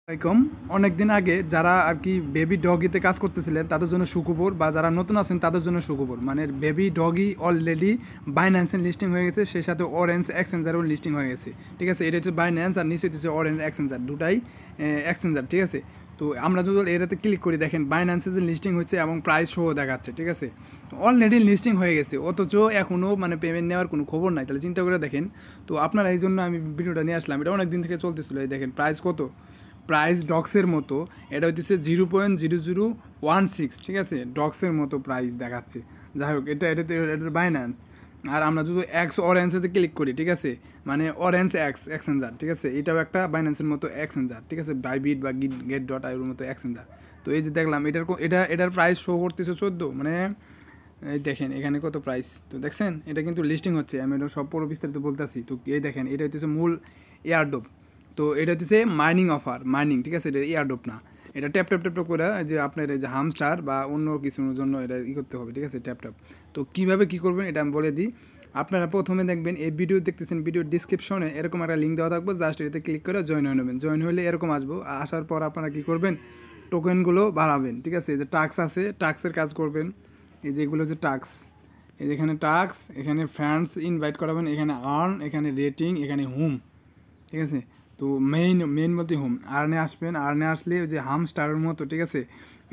আসসালামাইকুম। অনেকদিন আগে যারা আর কি বেবি ডগিতে কাজ করতেছিলেন তাদের জন্য সুখবর, বা যারা নতুন আছেন তাদের জন্য সুখবর। মানে বেবি ডগি অলরেডি বাইন্যান্সে লিস্টিং হয়ে গেছে, সেই সাথে অরেঞ্জ এক্সচেঞ্জারও লিস্টিং হয়ে গেছে। ঠিক আছে, এটা হচ্ছে বাইন্যান্স আর নিচে হচ্ছে অরেঞ্জ এক্সচেঞ্জার, দুটাই এক্সচেঞ্জার। ঠিক আছে, তো আমরা যদি এটাতে ক্লিক করি, দেখেন বাইন্যান্সে যে লিস্টিং হচ্ছে এবং প্রাইস শো দেখাচ্ছে। ঠিক আছে, অলরেডি লিস্টিং হয়ে গেছে, অথচ এখনও মানে পেমেন্ট নেওয়ার কোনো খবর নাই। তাহলে চিন্তা করে দেখেন। তো আপনারা এই জন্য আমি ভিডিওটা নিয়ে আসলাম। এটা অনেক দিন থেকে চলতেছিল। এই দেখেন প্রাইস কত, প্রাইস ডক্সের মতো। এটা হচ্ছে 0.0016। ঠিক আছে, ডক্সের মতো প্রাইস দেখাচ্ছে। যাই হোক, এটা বাইন্যান্স। আর আমরা যদি এক্স অরেঞ্জেতে ক্লিক করি, ঠিক আছে, মানে অরেঞ্জ এক্সচেঞ্জার। ঠিক আছে, এটাও একটা বাইন্যান্সের মতো এক্সচেঞ্জার। ঠিক আছে, বাইবিট বা গেট ডট আইর মতো এক্সচেঞ্জার। তো এই যে দেখলাম এটার প্রাইস শো করতেছে 14। মানে এই দেখেন এখানে কত প্রাইস, তো দেখছেন এটা কিন্তু লিস্টিং হচ্ছে। আমি এটা সব পুরো বিস্তারিত বলতেছি। তো এই দেখেন এটা হচ্ছে মূল এয়ারড্রপ। তো এটা হচ্ছে মাইনিং অফার, মাইনিং। ঠিক আছে, এটা এয়ারড্রপ না। এটা ট্যাপ ট্যাপ ট্যাপ ট্যাপ করে যে আপনার এই যে হামস্টার বা অন্য কিছুর জন্য এটা করতে হবে। ঠিক আছে, ট্যাপ ট্যাপ। তো কীভাবে কী করবেন এটা আমি বলে দিই। আপনারা প্রথমে দেখবেন এই ভিডিও দেখতেছেন, ভিডিও ডিসক্রিপশনে এরকম একটা লিঙ্ক দেওয়া থাকবে, জাস্ট এটাতে ক্লিক করে জয়েন হয়ে নেবেন। জয়েন হলে এরকম আসবো, আসার পর আপনারা কী করবেন, টোকেনগুলো বাড়াবেন। ঠিক আছে, এই যে টাক্স আছে, টাক্সের কাজ করবেন। এই যে এগুলো হচ্ছে টাক্স, এই যে এখানে টাক্স, এখানে ফ্রেন্ডস ইনভাইট করাবেন, এখানে আর্ন, এখানে রেটিং, এখানে হোম। ঠিক আছে, তো মেইন বলতে হোম। আর্নে আসবেন, আর্নে আসলে ওই যে হামস্টারের মতো, ঠিক আছে,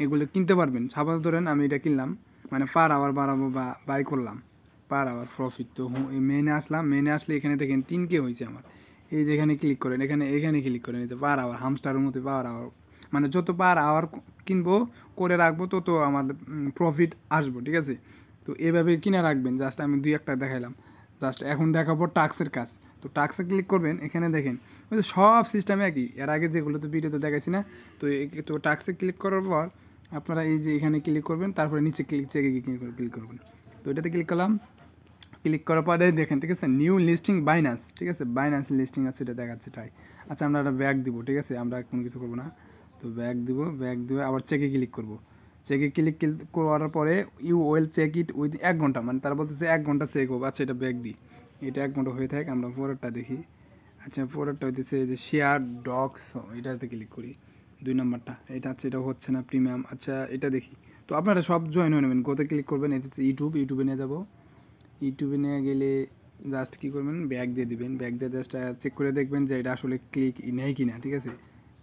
এগুলো কিনতে পারবেন। সাপোজ ধরেন আমি এটা কিনলাম, মানে পার আওয়ার বাড়াবো বা বাই করলাম, পার আওয়ার প্রফিট। তো মেইনে আসলাম, মেইনে আসলে এখানে দেখেন 3K হয়েছে আমার। এই যে এখানে ক্লিক করেন, এখানে ক্লিক করেন, এই যে পার আওয়ার, হামস্টারের মতো পার আওয়ার। মানে যত পার আওয়ার কিনবো করে রাখবো তত আমার প্রফিট আসবো। ঠিক আছে, তো এভাবে কিনে রাখবেন। জাস্ট আমি 2-1টা দেখাইলাম। জাস্ট এখন দেখাবো টাক্সের কাজ। তো টাক্সে ক্লিক করবেন, এখানে দেখেন ওই যে সব সিস্টেমে একই, এর আগে যেগুলো তো ভিডিওতে দেখাইছি না। তো টাক্সে ক্লিক করার পর আপনারা এই যে এখানে ক্লিক করবেন, তারপরে নিচে চেকে ক্লিক করবেন। তো এটাতে ক্লিক করলাম, ক্লিক করার পর দেখেন, ঠিক আছে, নিউ লিস্টিং বাইন্যান্স। ঠিক আছে, বাইন্যান্স লিস্টিং আছে, এটা দেখাচ্ছে তাই। আচ্ছা, আমরা একটা ব্যাক দিব। ঠিক আছে, আমরা কোনো কিছু করবো না। তো ব্যাক দিব, আবার চেকে ক্লিক করবো। চেকে ক্লিক করার পরে you will check it with 1 ঘন্টা, মানে তারা বলতেছে 1 ঘন্টা চেক হোক। আচ্ছা, এটা ব্যাক দিই, এটা 1 ঘন্টা হয়ে থাকে। আমরা পরেরটা দেখি। আচ্ছা, পরেরটা হইতেছে যে শেয়ার ডক্স, এটাতে ক্লিক করি। 2 নম্বরটা এটা আছে, এটা হচ্ছে না প্রিমিয়াম। আচ্ছা, এটা দেখি। তো আপনারা সব জয়েন হয়ে নেবেন, গোতে ক্লিক করবেন। এটা হচ্ছে ইউটিউবে নিয়ে যাব। ইউটিউবে নিয়ে গেলে জাস্ট কী করবেন, ব্যাক দিয়ে দিবেন। ব্যাক দিয়ে জাস্ট চেক করে দেখবেন যে এটা আসলে ক্লিক নেই কি না। ঠিক আছে,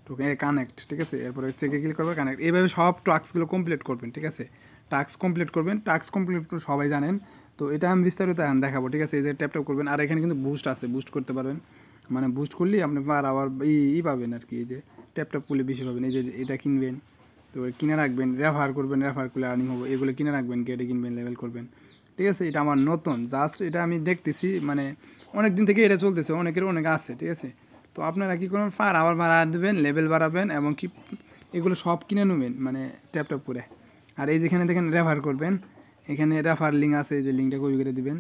তো কানেক্ট। ঠিক আছে, এরপরে চেকে ক্লিক করবেন, কানেক্ট। এইভাবে সব টাস্কগুলো কমপ্লিট করবেন। ঠিক আছে, টাস্ক কমপ্লিট করবেন। টাস্ক কমপ্লিট করে সবাই জানেন। তো এটা আমি বিস্তারিত দেখাবো। ঠিক আছে, এই যে ট্যাপ করবেন। আর এখানে কিন্তু বুস্ট আছে, বুস্ট করতে পারবেন। মানে বুস্ট করলেই আপনি আবার পাবেন আর কি। এই যে ট্যাপ করলে বেশি পাবেন। এই যে এটা কিনবেন, তো কিনে রাখবেন, রেফার করবেন, রেফার করলে আর্নিং হবে। এগুলো কিনে রাখবেন, গেটে কিনবেন, লেভেল করবেন। ঠিক আছে, এটা আমার নতুন, জাস্ট এটা আমি দেখতেছি, মানে অনেক দিন থেকে এটা চলতেছে, অনেক আছে। ঠিক আছে, তো আপনারা কী করবেন, ফার আবার বাড়া দেবেন, লেভেল বাড়াবেন, এবং কি এগুলো সব কিনে নেবেন, মানে ট্যাপ করে। আর এই যেখানে দেখেন রেফার করবেন, এখানে রেফার লিঙ্ক আছে, এই যে লিঙ্কটা কপি করে দিবেন।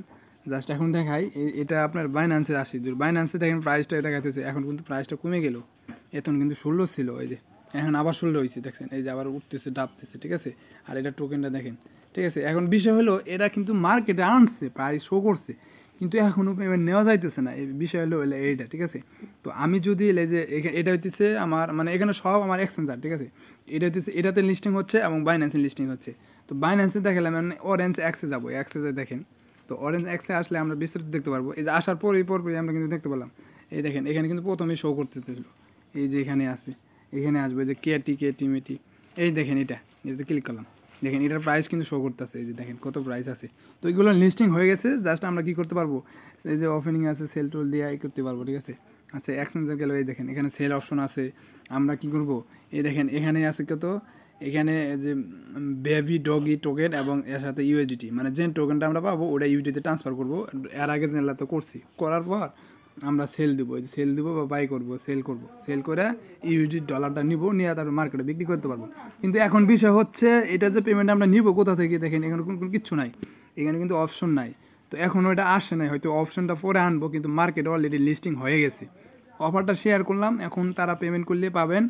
জাস্ট এখন দেখাই, এটা আপনার বাইন্যান্সে আসি। বাইন্যান্সে দেখেন প্রাইসটা দেখাতেছে, এখন কিন্তু প্রাইসটা কমে গেল। এখন কিন্তু 16 ছিল, এই যে এখন আবার 16 হয়েছে। দেখছেন, এই যে আবার উঠতেছে, ডাবতেছে। ঠিক আছে, আর এটা টোকেনটা দেখেন। ঠিক আছে, এখন বিষয় হলো এরা কিন্তু মার্কেটে আনছে, প্রাইস শো করছে, কিন্তু এখনও পেমেন্ট নেওয়া যাইতেছে না। এই বিষয় হলো এইটা। ঠিক আছে, তো আমি যদি এই যে এটা হইতেছে আমার, মানে এখানে সব আমার এক্সচেঞ্জার। ঠিক আছে, এটা হইতেছে, এটাতে লিস্টিং হচ্ছে এবং বাইন্যান্সে লিস্টিং হচ্ছে। তো বাইন্যান্সে দেখালাম, মানে অরেঞ্জ এক্সে যাবো, এক্সে দেখেন। তো অরেঞ্জ এক্সে আসলে আমরা বিস্তারিত দেখতে পারবো। এই যে আসার পরই আমরা কিন্তু দেখতে পেলাম, এই দেখেন এখানে কিন্তু প্রথমেই শো করতেছিল। এই যে এখানে আছে, এখানে আসবে যে কে মেটি। এই দেখেন এটাতে ক্লিক করলাম, দেখেন এটার প্রাইস কিন্তু শো করতেছে। এই যে দেখেন কত প্রাইস আছে। তো এগুলো লিস্টিং হয়ে গেছে। জাস্ট আমরা কী করতে পারবো, এই যে ওপেনিং আছে, সেল টোল দিয়ে করতে পারবো। ঠিক আছে, আচ্ছা, এক্সচেঞ্জে গেল, এই দেখেন এখানে সেল অপশন আছে। আমরা কি করব, এই দেখেন এখানে আছে কত, এখানে যে বেবি ডগি টোকেন এবং এর সাথে ইউএসডিটি, মানে যে টোকেনটা আমরা পাবো ওটা ইউডিতে ট্রান্সফার করবো। এর আগে জেনলা তো করছি, করার পর আমরা সেল দেবো, সেল দেবো বা বাই করবো, সেল করে ইউডি ডলারটা নিব, নিয়ে তারপর মার্কেটে বিক্রি করতে পারবো। কিন্তু এখন বিষয় হচ্ছে এটা যে পেমেন্ট আমরা নিব কোথা থেকে, দেখেন এখানে কোনো কিচ্ছু নাই, এখানে কিন্তু অপশন নাই। তো এখন ওইটা আসে নাই, হয়তো অপশনটা পরে আনবো, কিন্তু মার্কেটে অলরেডি লিস্টিং হয়ে গেছে। অফারটা শেয়ার করলাম, এখন তারা পেমেন্ট করলে পাবেন,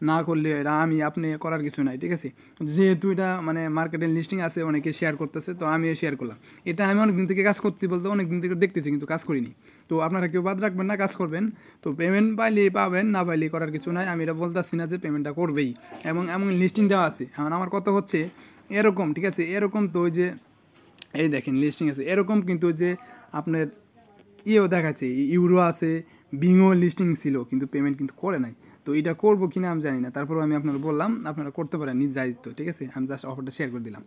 না করলে এটা আমি আপনি করার কিছু নাই, ঠিক আছে। যেহেতু এটা মানে মার্কেটের লিস্টিং আছে, অনেকে শেয়ার করতেছে, তো আমিও শেয়ার করলাম। এটা আমি অনেক দিন থেকে কাজ করতে বলতে অনেক দিন থেকে দেখতেছি, কিন্তু কাজ করিনি। তো আপনারা কেউ বাদ রাখবেন না, কাজ করবেন। তো পেমেন্ট পাইলে পাবেন, না পাইলে করার কিছু নাই। আমি এটা বলতেছি না যে পেমেন্টটা করবেই, এবং এমন লিস্টিং দেওয়া আছে। এখন আমার কথা হচ্ছে এরকম, ঠিক আছে, এরকম তো ওই যে এই দেখেন লিস্টিং আছে এরকম, কিন্তু ওই যে আপনার ইয়েও দেখাচ্ছে, ইউরো আছে, বিংও লিস্টিং ছিল, কিন্তু পেমেন্ট কিন্তু করে নাই। তো এটা করবো কিনা আমি জানি না, তারপরেও আমি আপনারা বললাম আপনারা করতে পারেন নিজ দায়িত্ব, ঠিক আছে। আমি জাস্ট অফারটা শেয়ার করে দিলাম।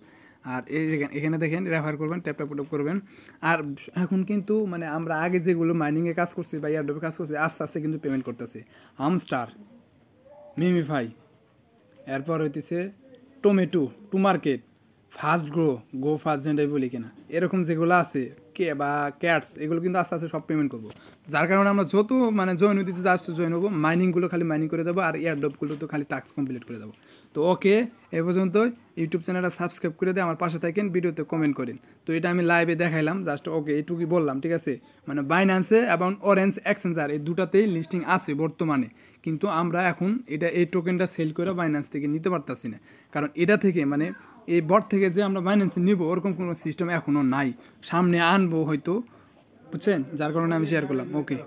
আর এই এখানে দেখেন রেফার করবেন, ট্যাপ ট্যাপ করবেন। আর এখন কিন্তু মানে আমরা আগে যেগুলো মাইনিংয়ে কাজ করছি বা এয়ারড্রপে কাজ করছি, আস্তে আস্তে কিন্তু পেমেন্ট করতেছে। হামস্টার, মিমিফাই, এরপর হইতেছে tomato, to market, fast grow, go fast জেন্ডাই বলি কিনা, এরকম যেগুলো আছে কে বা ক্যাটস, এগুলো কিন্তু আস্তে আস্তে সব পেমেন্ট করবো। যার কারণে আমরা যত মানে জয়েন হইতে জাস্ট জয়েন হবো, মাইনিংগুলো খালি মাইনিং করে যাবো, আর এয়ারড্রপগুলো তো খালি টাস্ক কমপ্লিট করে যাবো। তো ওকে, এ পর্যন্ত। ইউটিউব চ্যানেলটা সাবস্ক্রাইব করে দিয়ে আমার পাশে থাকেন, ভিডিওতে কমেন্ট করেন। তো এটা আমি লাইভে দেখাইলাম জাস্ট, ওকে এইটুকুই বললাম, ঠিক আছে। মানে বাইন্যান্সে এবং অরেঞ্জ এক্সচেঞ্জার এই দুটাতেই লিস্টিং আছে বর্তমানে, কিন্তু আমরা এখন এটা এই টোকেনটা সেল করে বাইন্যান্স থেকে নিতে পারতাছি না, কারণ এটা থেকে মানে এই বট থেকে যে আমরা বাইন্যান্সে নিব ওরকম কোনো সিস্টেম এখনও নাই, সামনে আনবো হয়তো, বুঝছেন, যার কারণে আমি শেয়ার করলাম। ওকে।